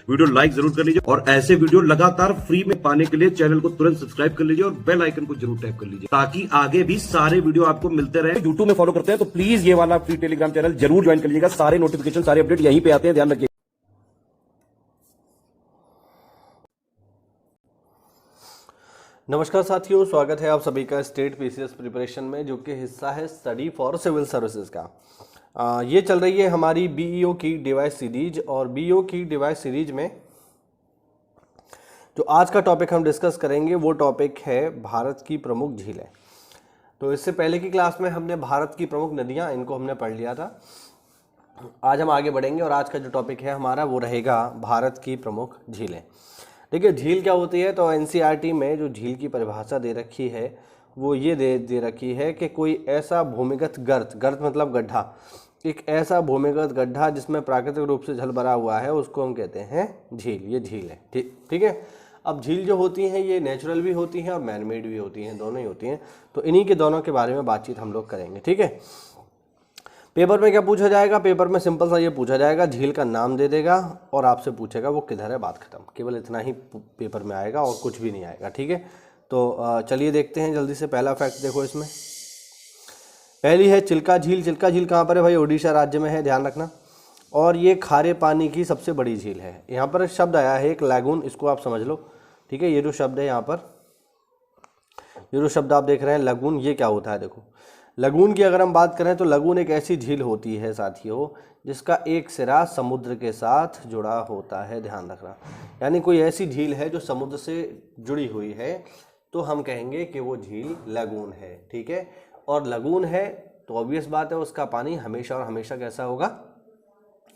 Video like जरूर कर लीजिए और ऐसे वीडियो लगातार फ्री में पाने के लिए चैनल को तुरंत सब्सक्राइब कर लीजिए और बेल आइकन को जरूर टैप कर लीजिए ताकि आगे भी सारे वीडियो आपको मिलते रहे। यूट्यूब में फॉलो करते हैं तो प्लीज ये वाला फ्री टेलीग्राम चैनल जरूर ज्वाइन कर लीजिएगा। सारे नोटिफिकेशन सारे अपडेट यहीं पे आते हैं, ध्यान रखिए। नमस्कार साथियों, स्वागत है आप सभी का स्टेट पीसीएस प्रिपरेशन में, जो कि हिस्सा है स्टडी फॉर सिविल सर्विसेज का। ये चल रही है हमारी बीईओ की डिवाइस सीरीज, और बीईओ की डिवाइस सीरीज में जो आज का टॉपिक हम डिस्कस करेंगे वो टॉपिक है भारत की प्रमुख झीलें। तो इससे पहले की क्लास में हमने भारत की प्रमुख नदियाँ, इनको हमने पढ़ लिया था। आज हम आगे बढ़ेंगे और आज का जो टॉपिक है हमारा वो रहेगा भारत की प्रमुख झीलें। देखिए, झील क्या होती है, तो एनसीईआरटी में जो झील की परिभाषा दे रखी है वो ये दे रखी है कि कोई ऐसा भूमिगत गर्त मतलब गड्ढा, एक ऐसा भूमिगत गड्ढा जिसमें प्राकृतिक रूप से जल भरा हुआ है, उसको हम कहते हैं झील। ये झील है, ठीक है। अब झील जो होती हैं ये नेचुरल भी होती हैं और मैनमेड भी होती हैं, दोनों ही होती हैं। तो इन्हीं के दोनों के बारे में बातचीत हम लोग करेंगे, ठीक है। पेपर में क्या पूछा जाएगा, पेपर में सिंपल सा ये पूछा जाएगा, झील का नाम दे देगा और आपसे पूछेगा वो किधर है, बात खत्म। केवल इतना ही पेपर में आएगा और कुछ भी नहीं आएगा, ठीक है। तो चलिए देखते हैं जल्दी से। पहला फैक्ट देखो इसमें, पहली है चिल्का झील। चिल्का झील कहाँ पर है भाई, उड़ीसा राज्य में है, ध्यान रखना। और ये खारे पानी की सबसे बड़ी झील है। यहाँ पर शब्द आया है एक लैगून, इसको आप समझ लो, ठीक है। ये जो शब्द है यहाँ पर, ये जो शब्द आप देख रहे हैं लगून, ये क्या होता है देखो। लगून की अगर हम बात करें तो लगून एक ऐसी झील होती है साथियों जिसका एक सिरा समुद्र के साथ जुड़ा होता है, ध्यान रखना। यानी कोई ऐसी झील है जो समुद्र से जुड़ी हुई है तो हम कहेंगे कि वो झील लगून है, ठीक है। और लगून है तो ऑब्वियस बात है उसका पानी हमेशा और हमेशा कैसा होगा,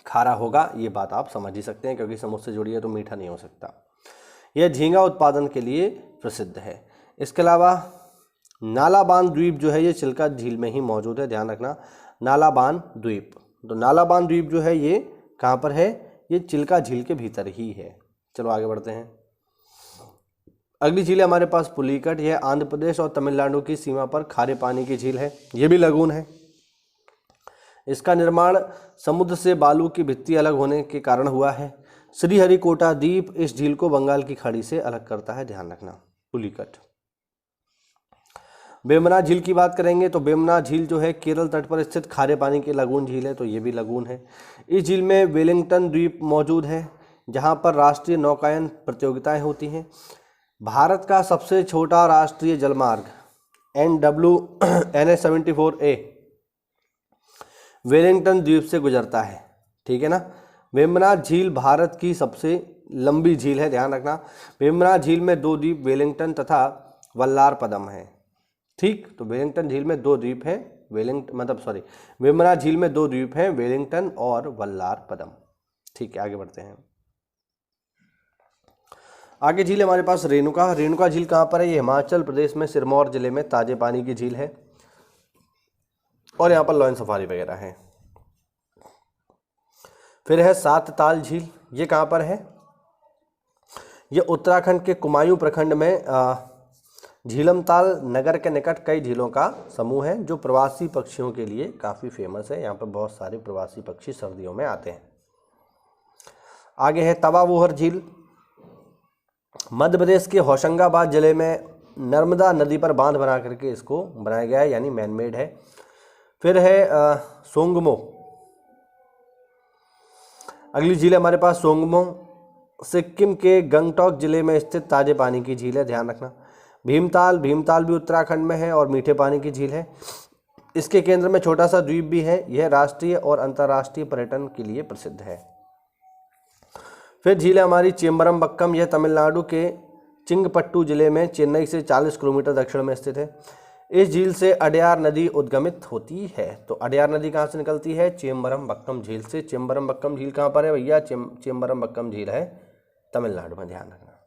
खारा होगा। ये बात आप समझ ही सकते हैं, क्योंकि समुद्र से जुड़ी है तो मीठा नहीं हो सकता। यह झींगा उत्पादन के लिए प्रसिद्ध है। इसके अलावा नालाबान द्वीप जो है ये चिल्का झील में ही मौजूद है, ध्यान रखना। नालाबान द्वीप, तो नालाबान द्वीप जो है ये कहाँ पर है, ये चिल्का झील के भीतर ही है। चलो आगे बढ़ते हैं। अगली झील है हमारे पास पुलिकट। यह आंध्र प्रदेश और तमिलनाडु की सीमा पर खारे पानी की झील है, ये भी लगून है। इसका निर्माण समुद्र से बालू की भित्ति अलग होने के कारण हुआ है। श्रीहरिकोटा द्वीप इस झील को बंगाल की खाड़ी से अलग करता है, ध्यान रखना। पुलिकट। बेमना झील की बात करेंगे तो बेमना झील जो है केरल तट पर स्थित खारे पानी की लगून झील है, तो ये भी लगून है। इस झील में वेलिंगटन द्वीप मौजूद है जहां पर राष्ट्रीय नौकायन प्रतियोगिताएं होती हैं। भारत का सबसे छोटा राष्ट्रीय जलमार्ग NH-74A वेलिंगटन द्वीप से गुजरता है, ठीक है ना। बेमना झील भारत की सबसे लंबी झील है, ध्यान रखना। बेमना झील में 2 द्वीप वेलिंगटन तथा वल्लार पदम है, ठीक। तो वेलिंगटन झील में 2 द्वीप हैं, बेमना झील में 2 द्वीप हैं, वेलिंगटन और वल्लार पदम, ठीक है। आगे बढ़ते हैं। आगे झील हमारे पास रेणुका। रेणुका झील कहाँ पर है, ये हिमाचल प्रदेश में सिरमौर जिले में ताजे पानी की झील है और यहाँ पर लॉयन सफारी वगैरह है। फिर है सात ताल झील। ये कहाँ पर है, ये उत्तराखंड के कुमायूं प्रखंड में झीलमताल नगर के निकट कई झीलों का समूह है जो प्रवासी पक्षियों के लिए काफ़ी फेमस है। यहाँ पर बहुत सारे प्रवासी पक्षी सर्दियों में आते हैं। आगे है तवा वोहर झील। मध्य प्रदेश के होशंगाबाद जिले में नर्मदा नदी पर बांध बना करके इसको बनाया गया है, यानी मैनमेड है। फिर है सोंगमो। अगली झील हमारे पास सोंगमो, सिक्किम के गंगटोक जिले में स्थित ताजे पानी की झील है, ध्यान रखना। भीमताल भी उत्तराखंड में है और मीठे पानी की झील है। इसके केंद्र में छोटा सा द्वीप भी है। यह राष्ट्रीय और अंतर्राष्ट्रीय पर्यटन के लिए प्रसिद्ध है। फिर झील है हमारी चेम्बरमबक्कम। यह तमिलनाडु के चिंगपट्टू जिले में चेन्नई से 40 किलोमीटर दक्षिण में स्थित है। इस झील से अडयार नदी उद्गमित होती है। तो अडयार नदी कहाँ से निकलती है, चेम्बरमबक्कम झील से। चेम्बरमबक्कम झील कहाँ पर है भैया, चेम्बरमबक्कम झील है तमिलनाडु में, ध्यान रखना।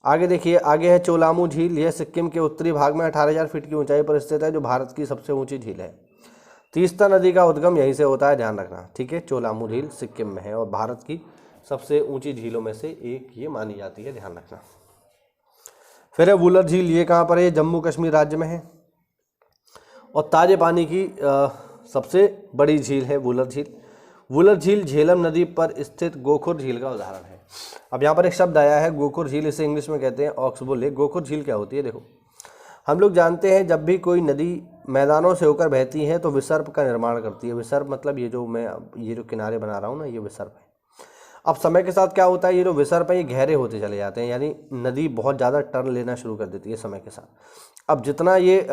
आगे देखिए, आगे है चोलामू झील। यह सिक्किम के उत्तरी भाग में 18,000 फीट की ऊंचाई पर स्थित है, जो भारत की सबसे ऊंची झील है। तीस्ता नदी का उद्गम यहीं से होता है, ध्यान रखना, ठीक है। चोलामू झील सिक्किम में है और भारत की सबसे ऊंची झीलों में से एक ये मानी जाती है, ध्यान रखना। फिर है वुलर झील। ये कहाँ पर है, जम्मू कश्मीर राज्य में है और ताजे पानी की सबसे बड़ी झील है वुलर झील। वुलर झील झेलम नदी पर स्थित गोखुर झील का उदाहरण है। अब यहाँ पर एक शब्द आया है गोखुर झील, इसे इंग्लिश में कहते हैं ऑक्सबो लेक। गोखुर झील क्या होती है? देखो, हम लोग जानते हैं जब भी कोई नदी मैदानों से होकर बहती है तो विसर्प का निर्माण करती है। विसर्प मतलब ये जो किनारे बना रहा हूँ ना, ये विसर्प है। अब समय के साथ क्या होता है, ये जो विसर्प है ये गहरे होते चले जाते हैं, यानी नदी बहुत ज़्यादा टर्न लेना शुरू कर देती है समय के साथ। अब जितना ये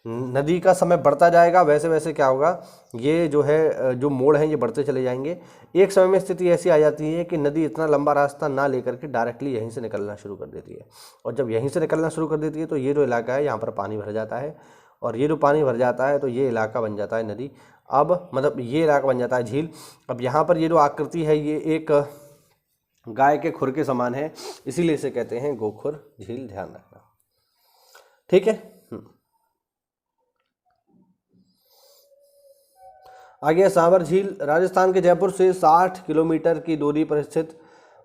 नदी का समय बढ़ता जाएगा वैसे वैसे क्या होगा, ये जो है जो मोड़ हैं ये बढ़ते चले जाएंगे। एक समय में स्थिति ऐसी आ जाती है कि नदी इतना लंबा रास्ता ना लेकर के डायरेक्टली यहीं से निकलना शुरू कर देती है, और जब यहीं से निकलना शुरू कर देती है तो ये जो इलाका है यहाँ पर पानी भर जाता है, और ये जो पानी भर जाता है तो ये इलाका बन जाता है नदी। अब मतलब ये इलाका बन जाता है झील। अब यहाँ पर ये जो आकृति है ये एक गाय के खुर के समान है, इसीलिए इसे कहते हैं गोखुर झील, ध्यान रखना। ठीक है, आगे सांभर झील राजस्थान के जयपुर से 60 किलोमीटर की दूरी पर स्थित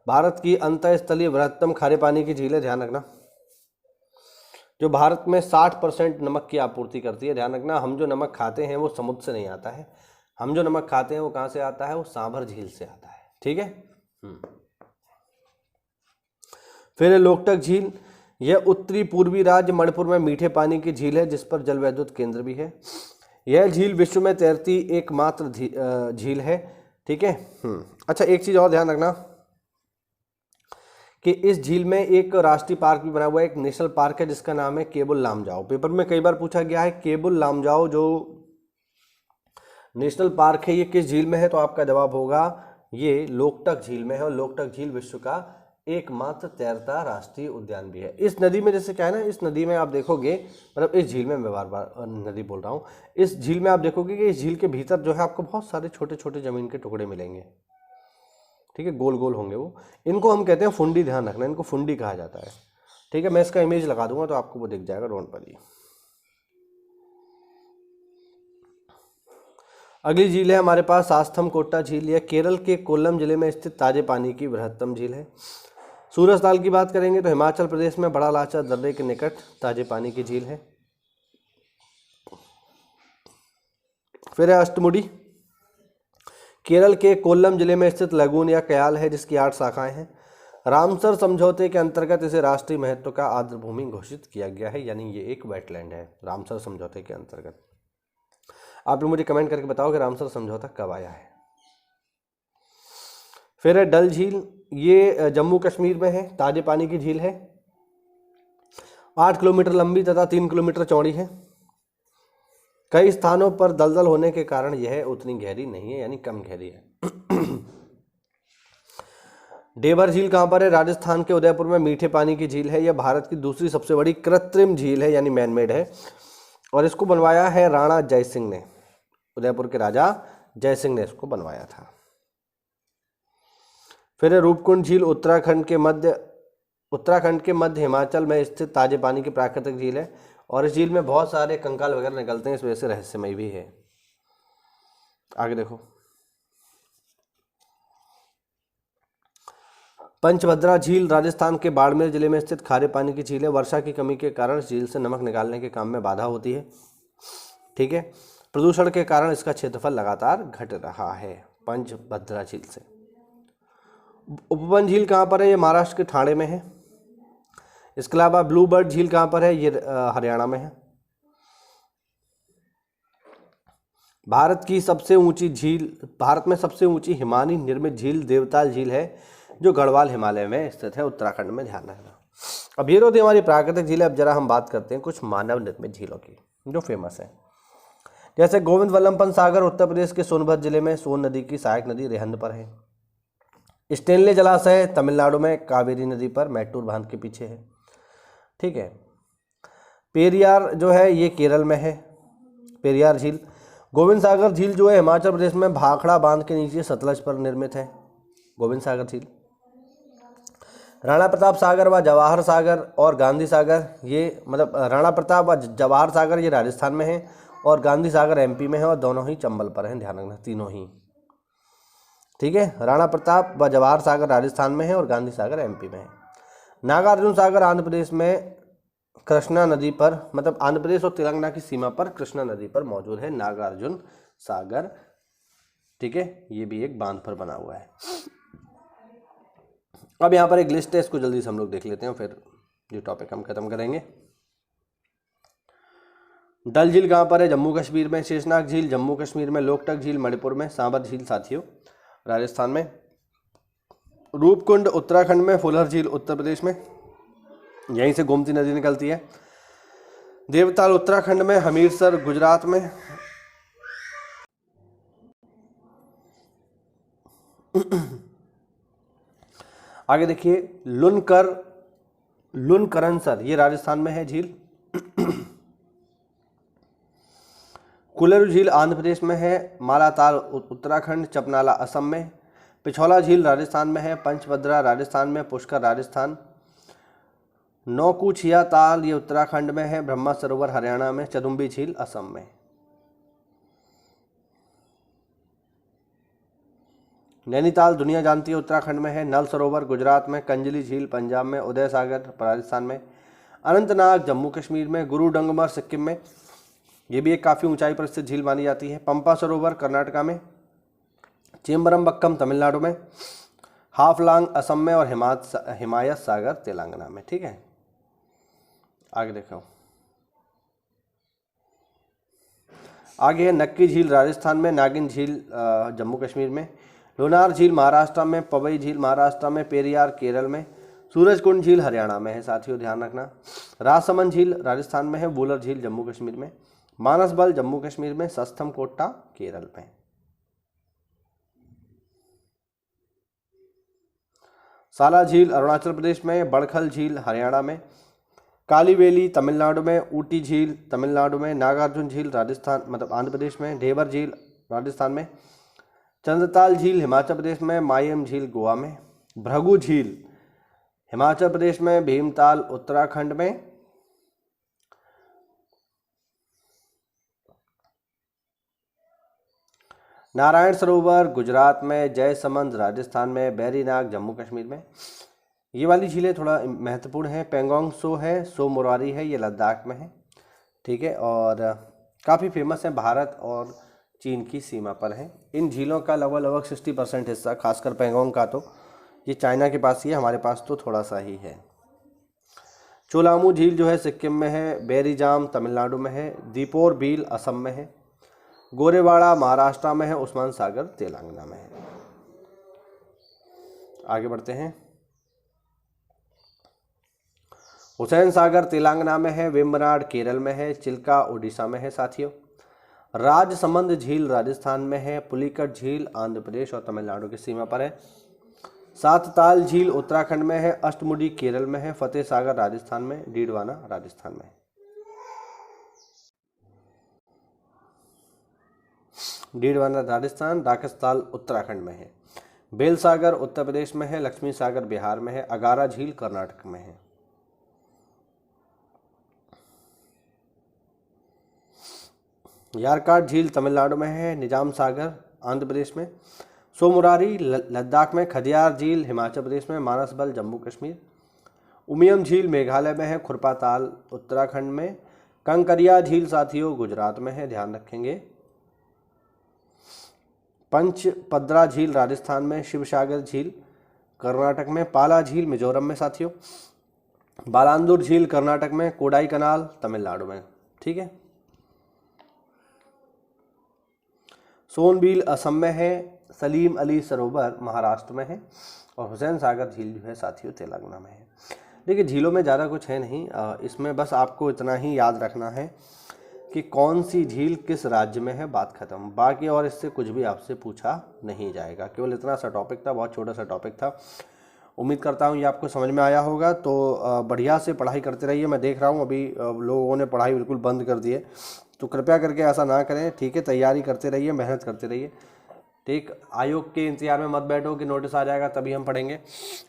भारत की अंतःस्थलीय बृहत्तम खारे पानी की झील है। ध्यान रखना, जो भारत में 60% नमक की आपूर्ति करती है। ध्यान रखना, हम जो नमक खाते हैं वो समुद्र से नहीं आता है, हम जो नमक खाते हैं वो कहाँ से आता है, वो सांभर झील से आता है। ठीक है, फिर है लोकटक झील। यह उत्तरी पूर्वी राज्य मणिपुर में मीठे पानी की झील है जिस पर जल विद्युत केंद्र भी है। यह झील विश्व में तैरती एकमात्र झील है। ठीक है, अच्छा एक चीज़ और ध्यान रखना कि इस झील में एक राष्ट्रीय पार्क भी बना हुआ है, एक नेशनल पार्क है जिसका नाम है केबुल लामजाओ। पेपर में कई बार पूछा गया है केबुल लामजाओ जो नेशनल पार्क है ये किस झील में है, तो आपका जवाब होगा ये लोकटक झील में है, और लोकटक झील विश्व का एकमात्र तैरता राष्ट्रीय उद्यान भी है। इस नदी में जैसे क्या है ना, इस नदी में आप देखोगे, मतलब इस झील में मैं बार बार नदी बोल रहा हूँ, इस झील में आप देखोगे कि इस झील के भीतर जो है आपको बहुत सारे छोटे छोटे जमीन के टुकड़े मिलेंगे। ठीक है, गोल गोल होंगे वो, इनको हम कहते हैं फुंडी। ध्यान रखना, इनको फुंडी कहा जाता है। ठीक है, मैं इसका इमेज लगा दूंगा तो आपको वो दिख जाएगा, डोंट वरी। अगली झील है हमारे पास सास्थम कोट्टा झील। यह केरल के कोल्लम जिले में स्थित ताजे पानी की बृहत्तम झील है। सूरजताल की बात करेंगे तो हिमाचल प्रदेश में बड़ा लाचा दर्रे के निकट ताजे पानी की झील है। फिर है अष्टमुडी, केरल के कोल्लम जिले में स्थित लगून या कयाल है जिसकी 8 शाखाएं हैं। रामसर समझौते के अंतर्गत इसे राष्ट्रीय महत्व का आर्द्र भूमि घोषित किया गया है, यानी ये एक वेटलैंड है रामसर समझौते के अंतर्गत। आप लोग मुझे कमेंट करके बताओ कि रामसर समझौता कब आया है। फिर है डल झील, ये जम्मू कश्मीर में है, ताजे पानी की झील है, 8 किलोमीटर लंबी तथा 3 किलोमीटर चौड़ी है। कई स्थानों पर दलदल होने के कारण यह उतनी गहरी नहीं है, यानी कम गहरी है। डेबर झील कहाँ पर है? राजस्थान के उदयपुर में मीठे पानी की झील है। यह भारत की दूसरी सबसे बड़ी कृत्रिम झील है, यानी मैनमेड है, और इसको बनवाया है राणा जयसिंह ने। उदयपुर के राजा जयसिंह ने इसको बनवाया था। फिर रूपकुंड झील उत्तराखंड के मध्य हिमाचल में स्थित ताजे पानी की प्राकृतिक झील है, और इस झील में बहुत सारे कंकाल वगैरह निकलते हैं, इस वजह से रहस्यमय भी है। आगे देखो, पंचभद्रा झील राजस्थान के बाड़मेर जिले में स्थित खारे पानी की झील है। वर्षा की कमी के कारण झील से नमक निकालने के काम में बाधा होती है। ठीक है, प्रदूषण के कारण इसका क्षेत्रफल लगातार घट रहा है पंचभद्रा झील से। उपवन झील कहाँ पर है? ये महाराष्ट्र के ठाणे में है। इसके अलावा ब्लू बर्ड झील कहाँ पर है? ये हरियाणा में है। भारत में सबसे ऊंची हिमानी निर्मित झील देवताल झील है, जो गढ़वाल हिमालय में स्थित है, उत्तराखंड में। ध्यान रखना। अब ये तो हमारी प्राकृतिक झील है। अब जरा हम बात करते हैं कुछ मानव निर्मित झीलों की जो फेमस है। जैसे गोविंद वल्लभ पंत सागर उत्तर प्रदेश के सोनभद्र जिले में सोन नदी की सहायक नदी रेहंद पर है। स्टेनले जलाशय तमिलनाडु में कावेरी नदी पर मैट्टूर बांध के पीछे है। ठीक है, पेरियार जो है ये केरल में है, पेरियार झील। गोविंद सागर झील जो है हिमाचल प्रदेश में भाखड़ा बांध के नीचे सतलज पर निर्मित है, गोविंद सागर झील। राणा प्रताप सागर व जवाहर सागर और गांधी सागर, ये मतलब राणा प्रताप व जवाहर सागर ये राजस्थान में है, और गांधी सागर एमपी में है, और दोनों ही चंबल पर हैं। ध्यान रखना, तीनों ही। ठीक है, राणा प्रताप व जवाहर सागर राजस्थान में है, और गांधी सागर एमपी में है। नागार्जुन सागर आंध्र प्रदेश में कृष्णा नदी पर, मतलब आंध्र प्रदेश और तेलंगाना की सीमा पर कृष्णा नदी पर मौजूद है नागार्जुन सागर। ठीक है, ये भी एक बांध पर बना हुआ है। अब यहाँ पर एक लिस्ट है, इसको जल्दी से हम लोग देख लेते हैं, फिर ये टॉपिक हम खत्म करेंगे। डल झील कहाँ पर है? जम्मू कश्मीर में। शेषनाग झील जम्मू कश्मीर में। लोकटक झील मणिपुर में। सांबर झील साथियों राजस्थान में। रूपकुंड उत्तराखंड में। फुलर झील उत्तर प्रदेश में, यहीं से गोमती नदी निकलती है। देवताल उत्तराखंड में। हमीरसर गुजरात में। आगे देखिए लुनकरनसर, ये राजस्थान में है झील। कुलेरु झील आंध्र प्रदेश में है। मालाताल उत्तराखंड। चपनाला असम में। पिछौला झील राजस्थान में है। पंचभद्रा राजस्थान में। पुष्कर राजस्थान। नौकुचिया ताल ये उत्तराखंड में है। ब्रह्मा सरोवर हरियाणा में। चदुम्बी झील असम में। नैनीताल दुनिया जानती है उत्तराखंड में है। नल सरोवर गुजरात में। कंजली झील पंजाब में। उदय सागर राजस्थान में। अनंतनाग जम्मू कश्मीर में। गुरु डंगमर सिक्किम में, ये भी एक काफ़ी ऊंचाई पर स्थित झील मानी जाती है। पंपा सरोवर कर्नाटका में। चेम्बरमबक्कम तमिलनाडु में। हाफलांग असम में। और हिमायत सागर तेलंगाना में। ठीक है, आगे देखो। आगे है नक्की झील राजस्थान में। नागिन झील जम्मू कश्मीर में। लोनार झील महाराष्ट्र में। पवई झील महाराष्ट्र में। पेरियार केरल में। सूरजकुंड झील हरियाणा में है साथियों, ध्यान रखना। राजसमंद झील राजस्थान में है। वूलर झील जम्मू कश्मीर में। मानसबल जम्मू कश्मीर में। सस्थम कोट्टा केरल में। साला झील अरुणाचल प्रदेश में। बड़खल झील हरियाणा में। कालीवेली तमिलनाडु में। ऊटी झील तमिलनाडु में। नागार्जुन झील राजस्थान मतलब आंध्र प्रदेश में। ढेबर झील राजस्थान में। चंद्रताल झील हिमाचल प्रदेश में। मायम झील गोवा में। भृगु झील हिमाचल प्रदेश में। भीमताल उत्तराखंड में। नारायण सरोवर गुजरात में। जयसमंद राजस्थान में। बैरीनाग जम्मू कश्मीर में। ये वाली झीलें थोड़ा महत्वपूर्ण है। पेंगोंग सो है। सो मुरारी है, ये लद्दाख में है। ठीक है, और काफ़ी फेमस है, भारत और चीन की सीमा पर है। इन झीलों का लगभग 60% हिस्सा, खासकर पेंगोंग का, तो ये चाइना के पास ही है, हमारे पास तो थोड़ा सा ही है। चोलामू झील जो है सिक्किम में है। बेरीजाम तमिलनाडु में है। दीपोर बील असम में है। गोरेवाड़ा महाराष्ट्र में है। उस्मान सागर तेलंगाना में है। आगे बढ़ते हैं। हुसैन सागर तेलंगाना में है। वेम्बनाड केरल में है। चिल्का उड़ीसा में है साथियों। राजसमंद झील राजस्थान में है। पुलिकट झील आंध्र प्रदेश और तमिलनाडु की सीमा पर है। सातताल झील उत्तराखंड में है। अष्टमुडी केरल में है। फतेह सागर राजस्थान में। डीडवाना राजस्थान में। डीडवाना राजस्थान। राकेशताल उत्तराखंड में है। बेलसागर उत्तर प्रदेश में है। लक्ष्मी सागर बिहार में है। अगारा झील कर्नाटक में है। यारकाट झील तमिलनाडु में है। निजाम सागर आंध्र प्रदेश में। सोमुरारी लद्दाख में। खदियार झील हिमाचल प्रदेश में। मानसबल जम्मू कश्मीर। उमियम झील मेघालय में है। खुरपा ताल उत्तराखंड में। कंकरिया झील साथियों गुजरात में है, ध्यान रखेंगे। पंचपद्रा झील राजस्थान में। शिवसागर झील कर्नाटक में। पाला झील मिजोरम में साथियों। बालांदुर झील कर्नाटक में। कोडाई कनाल तमिलनाडु में। ठीक है, सोनबील असम में है। सलीम अली सरोवर महाराष्ट्र में है। और हुसैन सागर झील जो है साथियों तेलंगाना में है। देखिए झीलों में ज़्यादा कुछ है नहीं, इसमें बस आपको इतना ही याद रखना है कि कौन सी झील किस राज्य में है, बात खत्म। बाकी और इससे कुछ भी आपसे पूछा नहीं जाएगा। केवल इतना सा टॉपिक था, बहुत छोटा सा टॉपिक था। उम्मीद करता हूँ ये आपको समझ में आया होगा। तो बढ़िया से पढ़ाई करते रहिए। मैं देख रहा हूँ अभी लोगों ने पढ़ाई बिल्कुल बंद कर दी है, तो कृपया करके ऐसा ना करें। ठीक है, तैयारी करते रहिए, मेहनत करते रहिए। ठीक, आयोग के इंतजार में मत बैठो कि नोटिस आ जाएगा तभी हम पढ़ेंगे।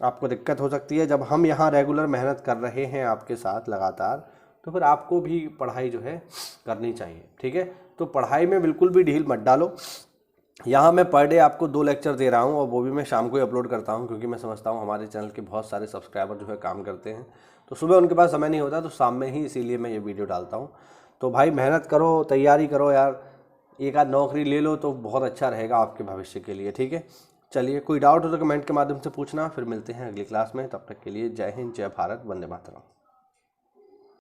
आपको दिक्कत हो सकती है। जब हम यहाँ रेगुलर मेहनत कर रहे हैं आपके साथ लगातार, तो फिर आपको भी पढ़ाई जो है करनी चाहिए। ठीक है, तो पढ़ाई में बिल्कुल भी ढील मत डालो। यहाँ मैं पर डे आपको 2 लेक्चर दे रहा हूँ, और वो भी मैं शाम को ही अपलोड करता हूँ, क्योंकि मैं समझता हूँ हमारे चैनल के बहुत सारे सब्सक्राइबर जो है काम करते हैं, तो सुबह उनके पास समय नहीं होता, तो शाम में ही इसीलिए मैं ये वीडियो डालता हूँ। तो भाई मेहनत करो, तैयारी करो यार। एक आध नौकरी ले लो तो बहुत अच्छा रहेगा आपके भविष्य के लिए। ठीक है, चलिए कोई डाउट हो तो कमेंट के माध्यम से पूछना, फिर मिलते हैं अगली क्लास में। तब तक के लिए जय हिंद, जय भारत, वंदे मातरम।